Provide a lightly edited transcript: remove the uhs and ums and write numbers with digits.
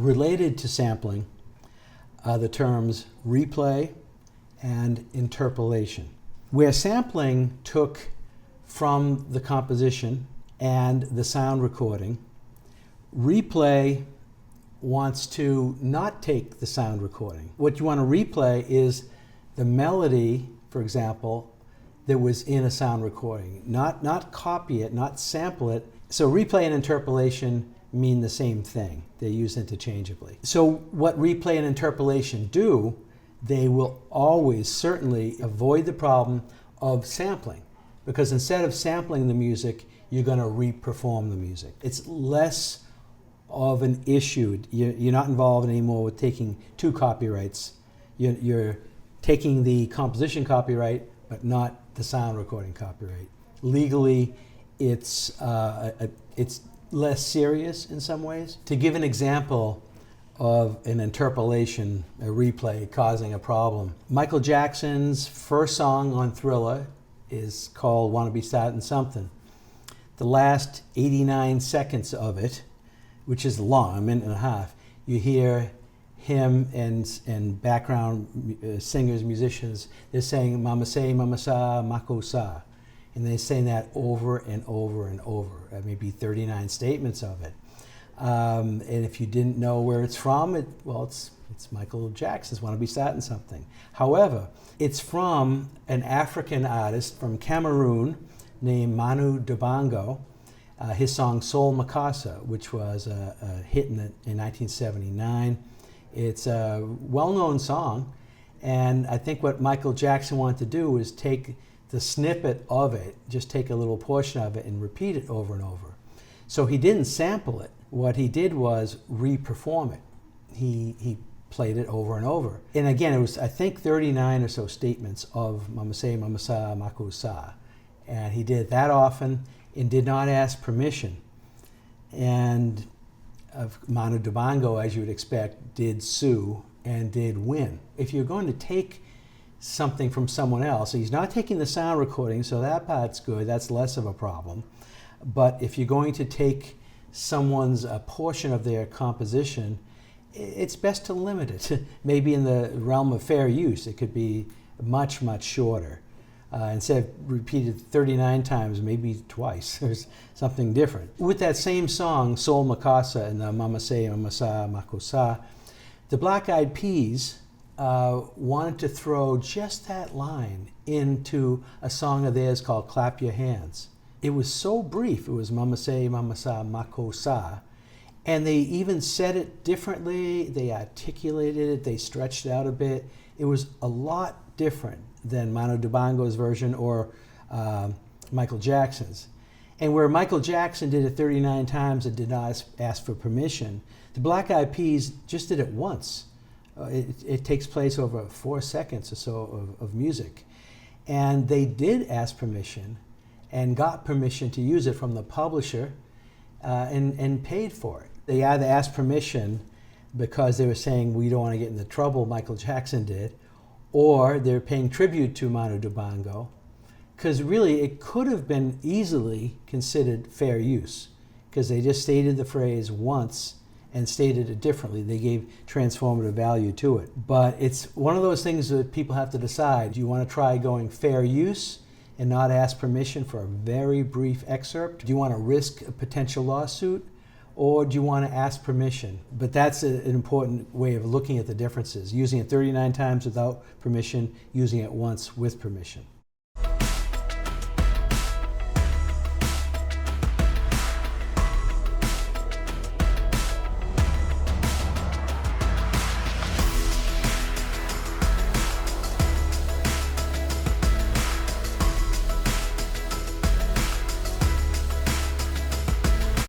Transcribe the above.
Related to sampling are the terms replay and interpolation, where sampling took from the composition and the sound recording. Replay wants to not take the sound recording. What you want to replay is the melody, for example, that was in a sound recording. Not copy it, not sample it. So replay and interpolation mean the same thing. They're used interchangeably. So what replay and interpolation do, they will always certainly avoid the problem of sampling, because instead of sampling the music, you're going to re-perform the music. It's less of an issue. You're not involved anymore with taking two copyrights. You're taking the composition copyright, but not the sound recording copyright. Legally, it's less serious in some ways. To give an example of an interpolation, a replay causing a problem, Michael Jackson's first song on Thriller is called Wanna Be Startin' Something. The last 89 seconds of it, which is long, a minute and a half, you hear him and background singers, musicians, they're saying mama say, mama sa, mako sa. And they're saying that over and over and over, maybe 39 statements of it. And if you didn't know where it's from, it's Michael Jackson's Wanna Be Startin' Something. However, it's from an African artist from Cameroon named Manu Dibango, his song Soul Makasa, which was a hit in 1979. It's a well-known song, and I think what Michael Jackson wanted to do was take the snippet of it, just take a little portion of it and repeat it over and over. So he didn't sample it. What he did was re-perform it. He played it over and over. And again, it was, I think, 39 or so statements of mama say, mama sa, mako sa. And he did it that often and did not ask permission. And Manu Dibango, as you would expect, did sue and did win. If you're going to take something from someone else, he's not taking the sound recording, so that part's good, that's less of a problem. But if you're going to take someone's a portion of their composition, it's best to limit it. Maybe in the realm of fair use, it could be much, much shorter. Instead of repeated 39 times, maybe twice, there's something different. With that same song, Soul Makasa and the Mama Say, Mama Sa, Mako Sa, the Black Eyed Peas wanted to throw just that line into a song of theirs called Clap Your Hands. It was so brief. It was Mama Say, Mama Sa, Mako Sa. And they even said it differently. They articulated it. They stretched it out a bit. It was a lot different than Manu Dibango's version or Michael Jackson's. And where Michael Jackson did it 39 times and did not ask for permission, the Black Eyed Peas just did it once. It takes place over 4 seconds or so of music. And they did ask permission and got permission to use it from the publisher and paid for it. They either asked permission because they were saying we don't want to get into trouble, Michael Jackson did, or they're paying tribute to Manu Dibango, because really it could have been easily considered fair use, because they just stated the phrase once and stated it differently. They gave transformative value to it. But it's one of those things that people have to decide. Do you want to try going fair use and not ask permission for a very brief excerpt? Do you want to risk a potential lawsuit? Or do you want to ask permission? But that's an important way of looking at the differences. Using it 39 times without permission, using it once with permission.